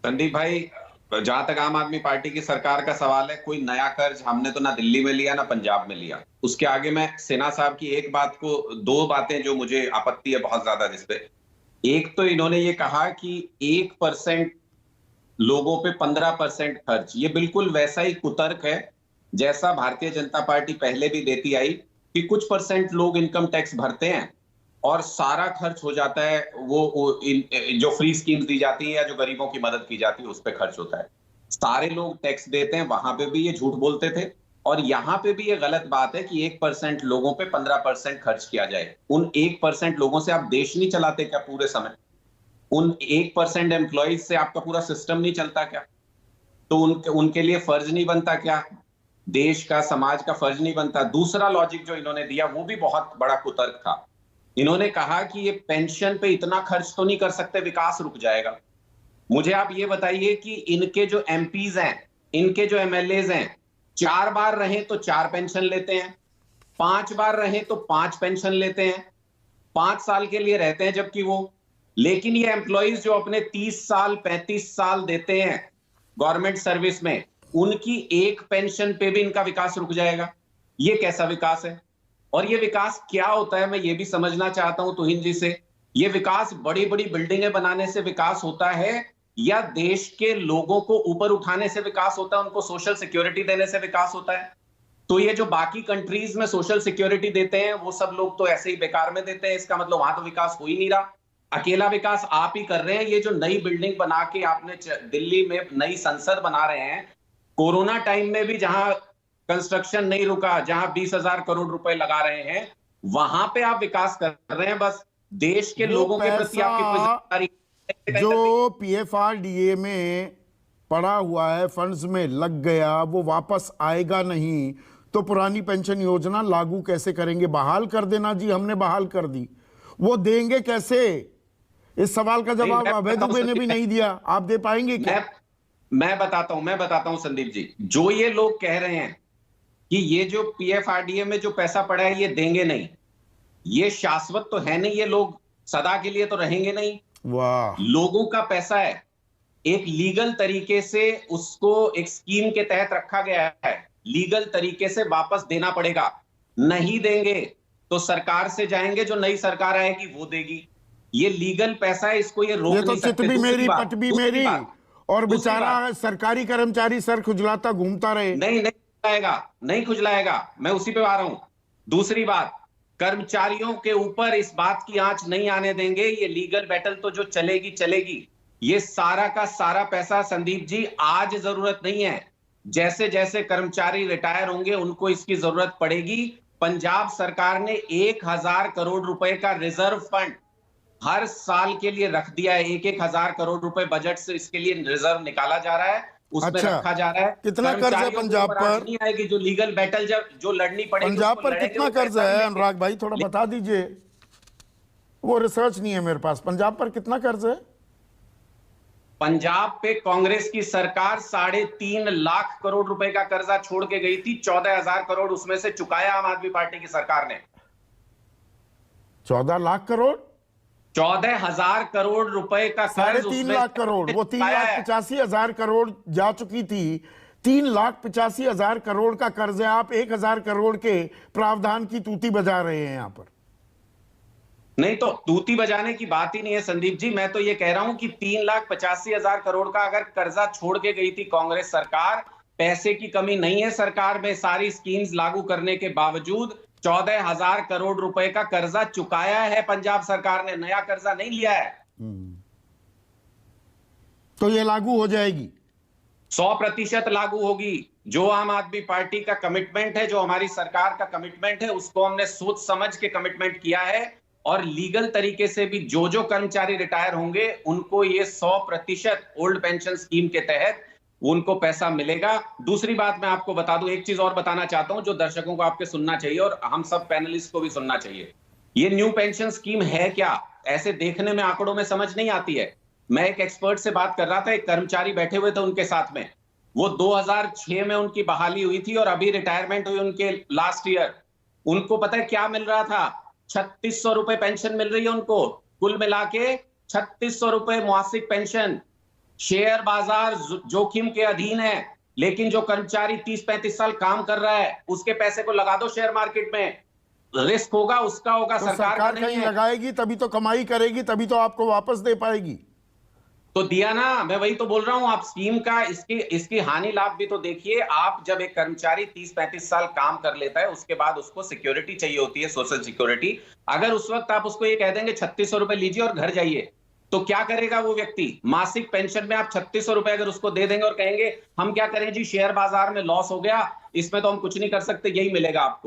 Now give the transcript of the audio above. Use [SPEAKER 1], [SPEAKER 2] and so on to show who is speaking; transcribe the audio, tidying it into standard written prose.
[SPEAKER 1] संदीप भाई, जहां तक आम आदमी पार्टी की सरकार का सवाल है, कोई नया कर्ज हमने तो ना दिल्ली में लिया ना पंजाब में लिया। उसके आगे मैं सिन्हा साहब की एक बात को, दो बातें जो मुझे आपत्ति है बहुत ज्यादा जिसपे। एक तो इन्होंने ये कहा कि 1% लोगों पे 15% खर्च, ये बिल्कुल वैसा ही कुतर्क है जैसा भारतीय जनता पार्टी पहले भी देती आई कि कुछ परसेंट लोग इनकम टैक्स भरते हैं और सारा खर्च हो जाता है, जो फ्री स्कीम्स दी जाती है या जो गरीबों की मदद की जाती है उस पर खर्च होता है। सारे लोग टैक्स देते हैं, वहां पे भी ये झूठ बोलते थे और यहाँ पे भी ये गलत बात है कि 1% लोगों पे 15% खर्च किया जाए। उन 1% लोगों से आप देश नहीं चलाते क्या पूरे समय? उन 1% एम्प्लॉइज से आपका पूरा सिस्टम नहीं चलता क्या? तो उनके लिए फर्ज नहीं बनता क्या? देश का, समाज का फर्ज नहीं बनता? दूसरा लॉजिक जो इन्होंने दिया वो भी बहुत बड़ा कुतर्क था। इन्होंने कहा कि ये पेंशन पे इतना खर्च तो नहीं कर सकते, विकास रुक जाएगा। मुझे आप ये बताइए कि इनके जो एमपीज हैं, इनके जो एमएलएज हैं, 4 बार रहे तो 4 पेंशन लेते हैं, 5 बार रहे तो 5 पेंशन लेते हैं, 5 साल के लिए रहते हैं जबकि वो। लेकिन ये एम्प्लॉइज जो अपने 30 साल 35 साल देते हैं गवर्नमेंट सर्विस में, उनकी एक पेंशन पे भी इनका विकास रुक जाएगा। ये कैसा विकास है? और ये विकास क्या होता है, मैं ये भी समझना चाहता हूं तुहिन जी से। ये विकास बड़ी बड़ी बिल्डिंगें बनाने से विकास होता है या देश के लोगों को ऊपर उठाने से विकास होता है, उनको सोशल सिक्योरिटी देने से विकास होता है? तो ये जो बाकी कंट्रीज में सोशल सिक्योरिटी देते हैं वो सब लोग तो ऐसे ही बेकार में देते हैं, इसका मतलब वहां तो विकास हो ही नहीं रहा। अकेला विकास आप ही कर रहे हैं। ये जो नई बिल्डिंग बना के आपने दिल्ली में नई संसद बना रहे हैं, कोरोना टाइम में भी जहां कंस्ट्रक्शन नहीं रुका, जहां 20,000 करोड़ रुपए लगा रहे हैं, वहां पे आप विकास कर रहे हैं। बस देश के लोगों के प्रति आपकी कोई जिम्मेदारी
[SPEAKER 2] जो पीएफआरडीए में पड़ा हुआ है, फंड्स में लग गया, वो वापस आएगा नहीं, तो पुरानी पेंशन योजना लागू कैसे करेंगे? बहाल कर देना जी, हमने बहाल कर दी, वो देंगे कैसे? इस सवाल का जवाब अभय दुबे ने भी नहीं दिया। आप दे पाएंगे क्या?
[SPEAKER 1] मैं बताता हूं संदीप जी, जो ये लोग कह रहे हैं कि ये जो पीएफआरडीए में जो पैसा पड़ा है ये देंगे नहीं, ये शाश्वत तो है नहीं, ये लोग सदा के लिए तो रहेंगे नहीं।
[SPEAKER 2] वाह,
[SPEAKER 1] लोगों का पैसा है, एक लीगल तरीके से उसको एक स्कीम के तहत रखा गया है, लीगल तरीके से वापस देना पड़ेगा। नहीं देंगे तो सरकार से जाएंगे, जो नई सरकार आएगी वो देगी। ये लीगल पैसा है, इसको ये रोक
[SPEAKER 2] ये तो
[SPEAKER 1] नहीं सकते।
[SPEAKER 2] चित भी मेरी पट भी मेरी, और बेचारा सरकारी कर्मचारी सर खुजलाता घूमता रहे।
[SPEAKER 1] नहीं खुजलाएगा, नहीं खुजलाएगा, मैं उसी पे आ रहा हूं। दूसरी बात, कर्मचारियों के ऊपर इस बात की आंच नहीं आने देंगे। ये लीगल बैटल तो जो चलेगी चलेगी। ये सारा का सारा पैसा संदीप जी आज जरूरत नहीं है, जैसे जैसे कर्मचारी रिटायर होंगे उनको इसकी जरूरत पड़ेगी। पंजाब सरकार ने 1,000 करोड़ रुपए का रिजर्व फंड हर साल के लिए रख दिया है। 1,000 करोड़ रुपए बजट से इसके लिए रिजर्व निकाला जा रहा है, उसमें रखा जा रहा है।
[SPEAKER 2] कितना कर्ज है पंजाब पर?
[SPEAKER 1] नहीं आएगी, जो लीगल बैटल जो लड़नी पड़ेगी
[SPEAKER 2] पंजाब पर कितना कर्ज है अनुराग भाई, थोड़ा बता दीजिए। वो रिसर्च नहीं है मेरे पास। पंजाब पर कितना कर्ज है?
[SPEAKER 1] पंजाब पे कांग्रेस की सरकार 3.5 लाख करोड़ रुपए का कर्जा छोड़ के गई थी। 14,000 करोड़ उसमें से चुकाया आम आदमी पार्टी की सरकार ने।
[SPEAKER 2] 14 लाख करोड़?
[SPEAKER 1] 14,000 करोड़ रुपए का कर्ज,
[SPEAKER 2] 3.5 लाख करोड़, वो 3,85,000 करोड़ जा चुकी थी। 3,85,000 करोड़ का कर्ज है। आप 1,000 करोड़ के प्रावधान की तूती बजा रहे हैं यहां पर।
[SPEAKER 1] नहीं तो तूती बजाने की बात ही नहीं है संदीप जी। मैं तो ये कह रहा हूं कि 3,85,000 करोड़ का अगर कर्जा छोड़ के गई थी कांग्रेस सरकार, पैसे की कमी नहीं है सरकार में। सारी स्कीम्स लागू करने के बावजूद 14,000 करोड़ रुपए का कर्जा चुकाया है पंजाब सरकार ने, नया कर्जा नहीं लिया है।
[SPEAKER 2] तो ये लागू हो जाएगी,
[SPEAKER 1] 100% लागू होगी। जो आम आदमी पार्टी का कमिटमेंट है, जो हमारी सरकार का कमिटमेंट है, उसको हमने सोच समझ के कमिटमेंट किया है। और लीगल तरीके से भी जो कर्मचारी रिटायर होंगे उनको ये 100% ओल्ड पेंशन स्कीम के तहत उनको पैसा मिलेगा। दूसरी बात मैं आपको बता दूं, एक चीज और बताना चाहता हूं जो दर्शकों को आपके सुनना चाहिए और हम सब पैनलिस्ट को भी सुनना चाहिए। ये न्यू पेंशन स्कीम है क्या? ऐसे देखने में, आंकड़ों में समझ नहीं आती है। मैं एक एक्सपर्ट से बात कर रहा था, एक कर्मचारी बैठे हुए थे उनके साथ में। वो 2006 में उनकी बहाली हुई थी और अभी रिटायरमेंट हुई उनके लास्ट ईयर। उनको पता है क्या मिल रहा था? 3,600 रुपए पेंशन मिल रही है उनको, कुल मिला के 3,600 रुपए मासिक पेंशन। शेयर बाजार जोखिम के अधीन है, लेकिन जो कर्मचारी 30-35 साल काम कर रहा है उसके पैसे को लगा दो शेयर मार्केट में, रिस्क होगा उसका होगा,
[SPEAKER 2] तो
[SPEAKER 1] सरकार का नहीं
[SPEAKER 2] कहीं
[SPEAKER 1] है।
[SPEAKER 2] लगाएगी तभी तो कमाई करेगी, तभी तो आपको वापस दे पाएगी।
[SPEAKER 1] तो दिया ना, मैं वही तो बोल रहा हूं, आप स्कीम का इसकी हानि लाभ भी तो देखिए। आप जब एक कर्मचारी 30-35 साल काम कर लेता है, उसके बाद उसको सिक्योरिटी चाहिए होती है, सोशल सिक्योरिटी। अगर उस वक्त आप उसको ये कह देंगे 3600 रुपए लीजिए और घर जाइए, तो क्या करेगा वो व्यक्ति? मासिक पेंशन में आप 3600 रुपए अगर उसको दे देंगे और कहेंगे हम क्या करें जी, शेयर बाजार में लॉस हो गया, इसमें तो हम कुछ नहीं कर सकते, यही मिलेगा आपको।